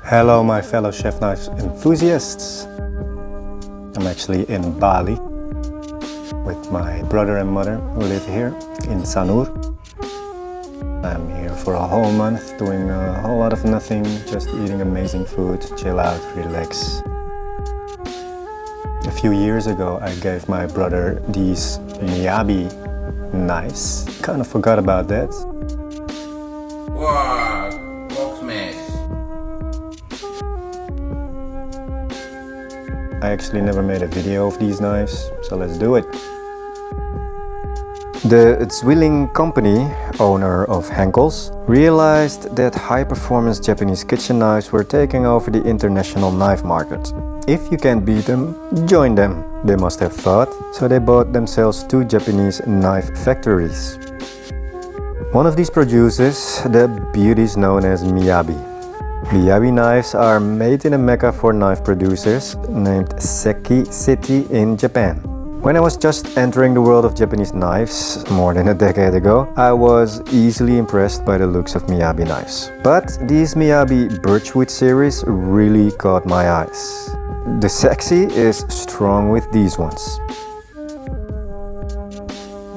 Hello my fellow chef knife enthusiasts. I'm actually in Bali with my brother and mother who live here in Sanur. I'm here for a whole month doing a whole lot of nothing, just eating amazing food, chill out, relax. A few years ago I gave my brother these Miyabi knives. Kind of forgot about that. Wow, box smash. I actually never made a video of these knives, so let's do it. The Zwilling company, owner of Henkel's, realized that high-performance Japanese kitchen knives were taking over the international knife market. If you can't beat them, join them, they must have thought, so they bought themselves 2 Japanese knife factories. One of these produces the beauties known as Miyabi. Miyabi knives are made in a mecca for knife producers named Seki City in Japan. When I was just entering the world of Japanese knives more than a decade ago, I was easily impressed by the looks of Miyabi knives. But these Miyabi Birchwood series really caught my eyes. The Sexy is strong with these ones.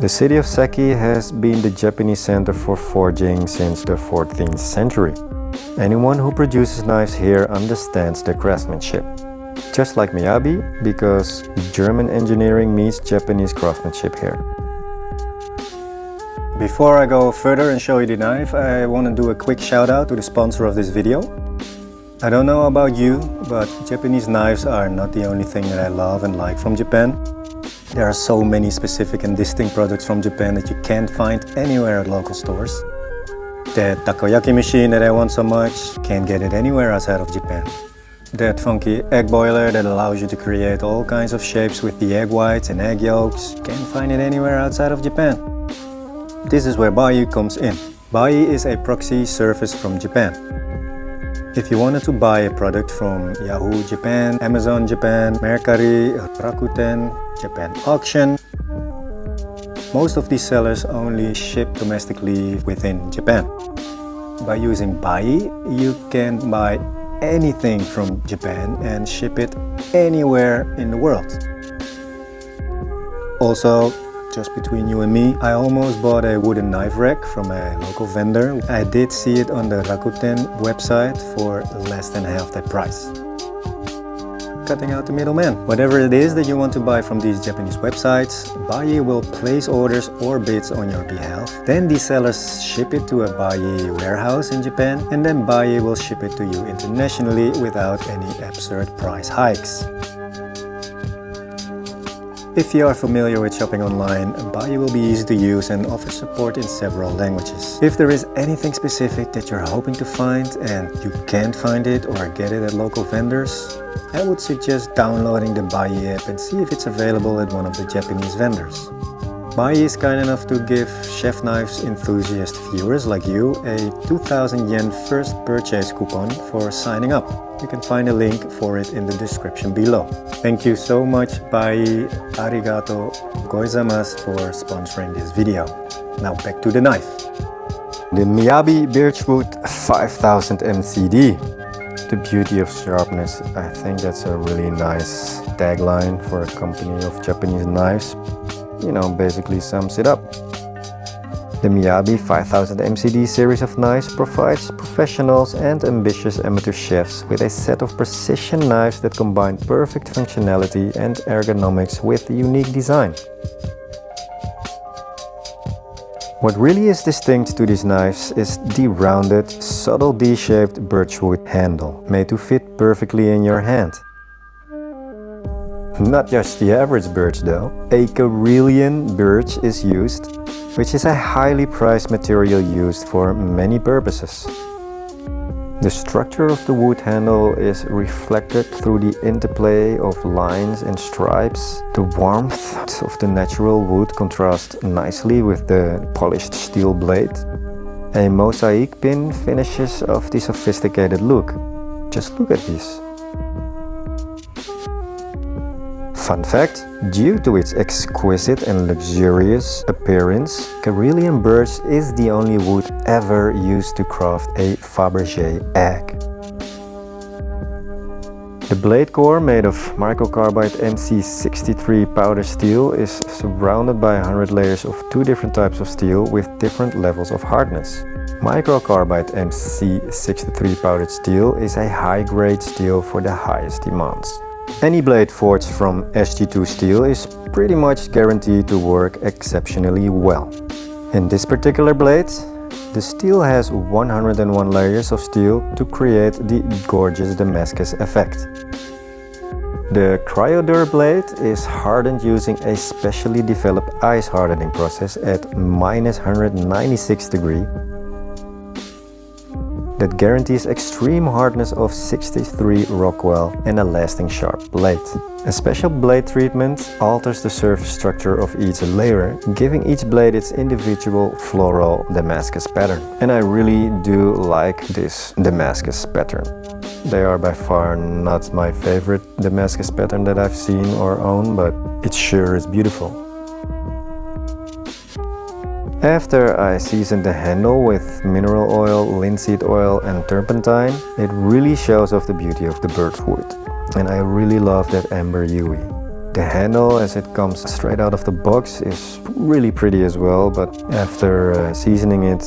The city of Seki has been the Japanese center for forging since the 14th century. Anyone who produces knives here understands the craftsmanship. Just like Miyabi, because German engineering meets Japanese craftsmanship here. Before I go further and show you the knife, I want to do a quick shout out to the sponsor of this video. I don't know about you, but Japanese knives are not the only thing that I love and like from Japan. There are so many specific and distinct products from Japan that you can't find anywhere at local stores. That takoyaki machine that I want so much, can't get it anywhere outside of Japan. That funky egg boiler that allows you to create all kinds of shapes with the egg whites and egg yolks, can't find it anywhere outside of Japan. This is where buyee comes in. Buyee is a proxy service from Japan. If you wanted to buy a product from Yahoo Japan, Amazon Japan, Mercari, Rakuten, Japan Auction, most of these sellers only ship domestically within Japan. By using buyee, you can buy anything from Japan and ship it anywhere in the world. Also, just between you and me, I almost bought a wooden knife rack from a local vendor. I did see it on the Rakuten website for less than half that price. Cutting out the middleman. Whatever it is that you want to buy from these Japanese websites, buyee will place orders or bids on your behalf. Then these sellers ship it to a buyee warehouse in Japan, and then buyee will ship it to you internationally without any absurd price hikes. If you are familiar with shopping online, buyee will be easy to use and offers support in several languages. If there is anything specific that you're hoping to find and you can't find it or get it at local vendors, I would suggest downloading the buyee app and see if it's available at one of the Japanese vendors. Buyee is kind enough to give chef knives enthusiast viewers like you a 2,000 yen first purchase coupon for signing up. You can find a link for it in the description below. Thank you so much buyee, arigato gozaimasu for sponsoring this video. Now back to the knife. The Miyabi Birchwood 5000 MCD. The beauty of sharpness. I think that's a really nice tagline for a company of Japanese knives. You know, basically sums it up. The Miyabi 5000 MCD series of knives provides professionals and ambitious amateur chefs with a set of precision knives that combine perfect functionality and ergonomics with unique design. What really is distinct to these knives is the rounded, subtle D-shaped birchwood handle, made to fit perfectly in your hand. Not just the average birch though. A Karelian birch is used, which is a highly prized material used for many purposes. The structure of the wood handle is reflected through the interplay of lines and stripes. The warmth of the natural wood contrasts nicely with the polished steel blade. A mosaic pin finishes off the sophisticated look. Just look at this. Fun fact, due to its exquisite and luxurious appearance, Karelian birch is the only wood ever used to craft a Fabergé egg. The blade core, made of microcarbide MC63 powder steel, is surrounded by 100 layers of 2 different types of steel with different levels of hardness. Microcarbide MC63 powdered steel is a high-grade steel for the highest demands. Any blade forged from SG2 steel is pretty much guaranteed to work exceptionally well. In this particular blade, the steel has 101 layers of steel to create the gorgeous Damascus effect. The Cryodur blade is hardened using a specially developed ice hardening process at -196 degrees that guarantees extreme hardness of 63 Rockwell and a lasting sharp blade. A special blade treatment alters the surface structure of each layer, giving each blade its individual floral Damascus pattern. And I really do like this Damascus pattern. They are by far not my favorite Damascus pattern that I've seen or own, but it sure is beautiful. After I seasoned the handle with mineral oil, linseed oil and turpentine, it really shows off the beauty of the birchwood. And I really love that amber huey. The handle, as it comes straight out of the box, is really pretty as well, but after seasoning it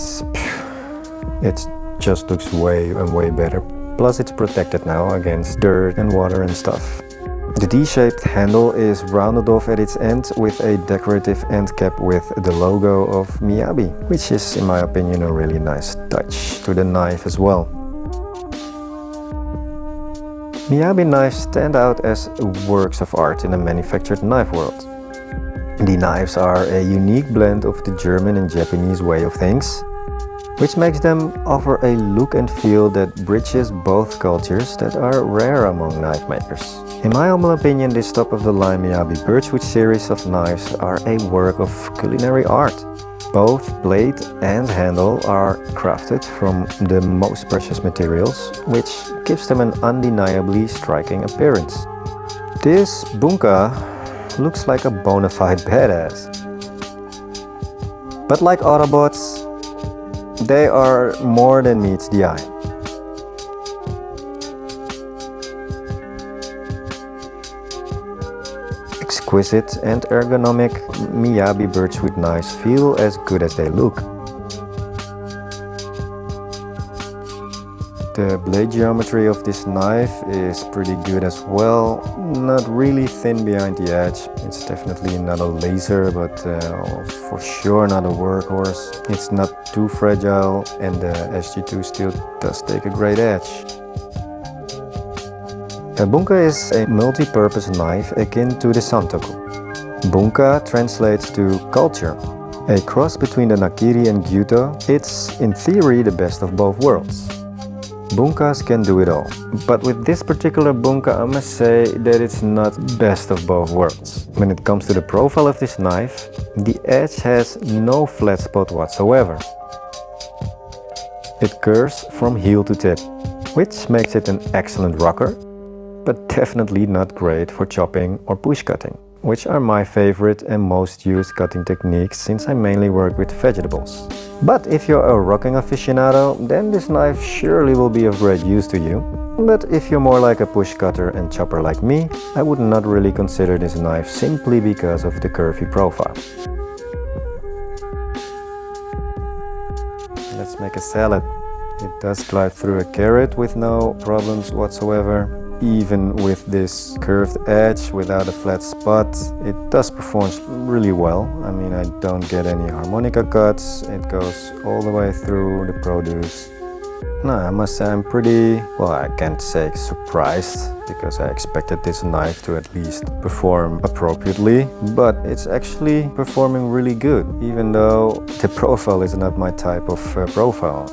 just looks way better. Plus it's protected now against dirt and water and stuff. The D-shaped handle is rounded off at its end with a decorative end cap with the logo of Miyabi, which is, in my opinion, a really nice touch to the knife as well. Miyabi knives stand out as works of art in the manufactured knife world. The knives are a unique blend of the German and Japanese way of things, which makes them offer a look and feel that bridges both cultures that are rare among knife makers. In my humble opinion, this top-of-the-line Miyabi Birchwood series of knives are a work of culinary art. Both blade and handle are crafted from the most precious materials, which gives them an undeniably striking appearance. This Bunka looks like a bona fide badass. But like Autobots, they are more than meets the eye. Exquisite and ergonomic Miyabi Birchwood knives feel as good as they look. The blade geometry of this knife is pretty good as well. Not really thin behind the edge. It's definitely not a laser, but for sure not a workhorse. It's not too fragile, and the SG2 steel does take a great edge. A Bunka is a multi-purpose knife akin to the Santoku. Bunka translates to culture. A cross between the Nakiri and Gyuto, it's in theory the best of both worlds. Bunkas can do it all, but with this particular Bunka I must say that it's not best of both worlds. When it comes to the profile of this knife, the edge has no flat spot whatsoever. It curves from heel to tip, which makes it an excellent rocker, but definitely not great for chopping or push cutting, which are my favorite and most used cutting techniques since I mainly work with vegetables. But if you're a rocking aficionado, then this knife surely will be of great use to you. But if you're more like a push cutter and chopper like me, I would not really consider this knife simply because of the curvy profile. Let's make a salad. It does glide through a carrot with no problems whatsoever. Even with this curved edge without a flat spot, it does perform really well. I mean, I don't get any harmonica cuts. It goes all the way through the produce. No, I must say I'm pretty, well, I can't say surprised, because I expected this knife to at least perform appropriately, but it's actually performing really good, even though the profile is not my type of profile.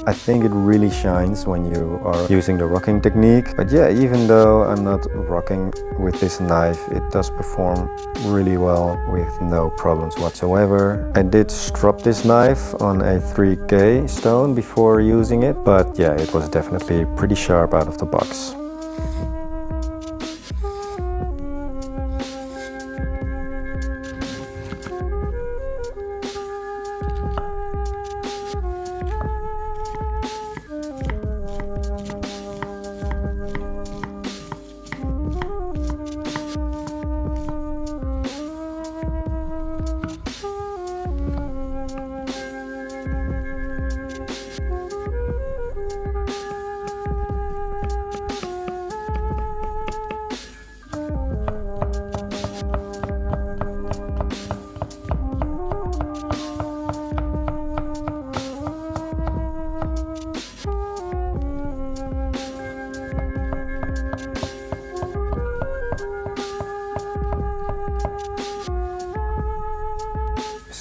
I think it really shines when you are using the rocking technique. But yeah, even though I'm not rocking with this knife, it does perform really well with no problems whatsoever. I did strop this knife on a 3K stone before using it, but yeah, it was definitely pretty sharp out of the box.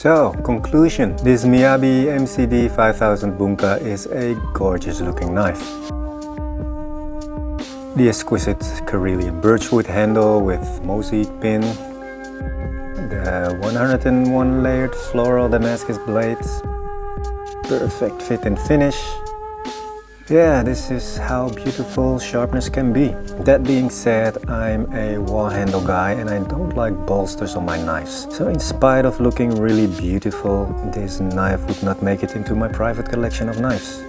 So, conclusion. This Miyabi MCD 5000 Bunka is a gorgeous looking knife. The exquisite Karelian birchwood handle with mosaic pin, the 101 layered floral Damascus blades, perfect fit and finish. Yeah, this is how beautiful sharpness can be. That being said, I'm a wall handle guy and I don't like bolsters on my knives. So in spite of looking really beautiful, this knife would not make it into my private collection of knives.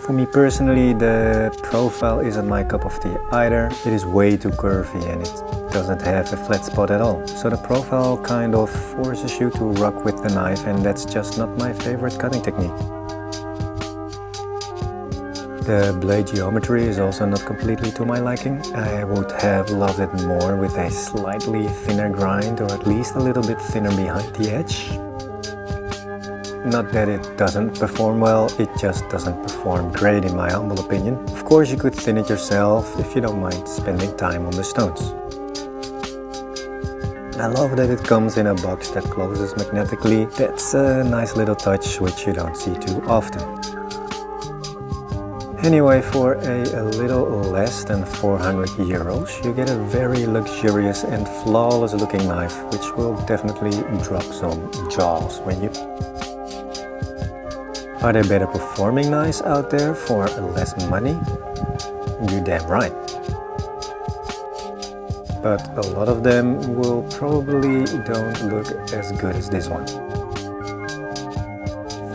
For me personally, the profile isn't my cup of tea either. It is way too curvy and it doesn't have a flat spot at all. So the profile kind of forces you to rock with the knife, and that's just not my favorite cutting technique. The blade geometry is also not completely to my liking. I would have loved it more with a slightly thinner grind, or at least a little bit thinner behind the edge. Not that it doesn't perform well, it just doesn't perform great in my humble opinion. Of course you could thin it yourself if you don't mind spending time on the stones. I love that it comes in a box that closes magnetically. That's a nice little touch which you don't see too often. Anyway, for a little less than 400 euros, you get a very luxurious and flawless looking knife, which will definitely drop some jaws when you... Are there better performing knives out there for less money? You're damn right. But a lot of them will probably don't look as good as this one.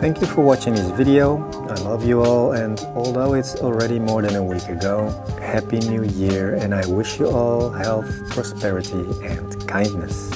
Thank you for watching this video. I love you all, and although it's already more than a week ago, Happy New Year, and I wish you all health, prosperity and kindness.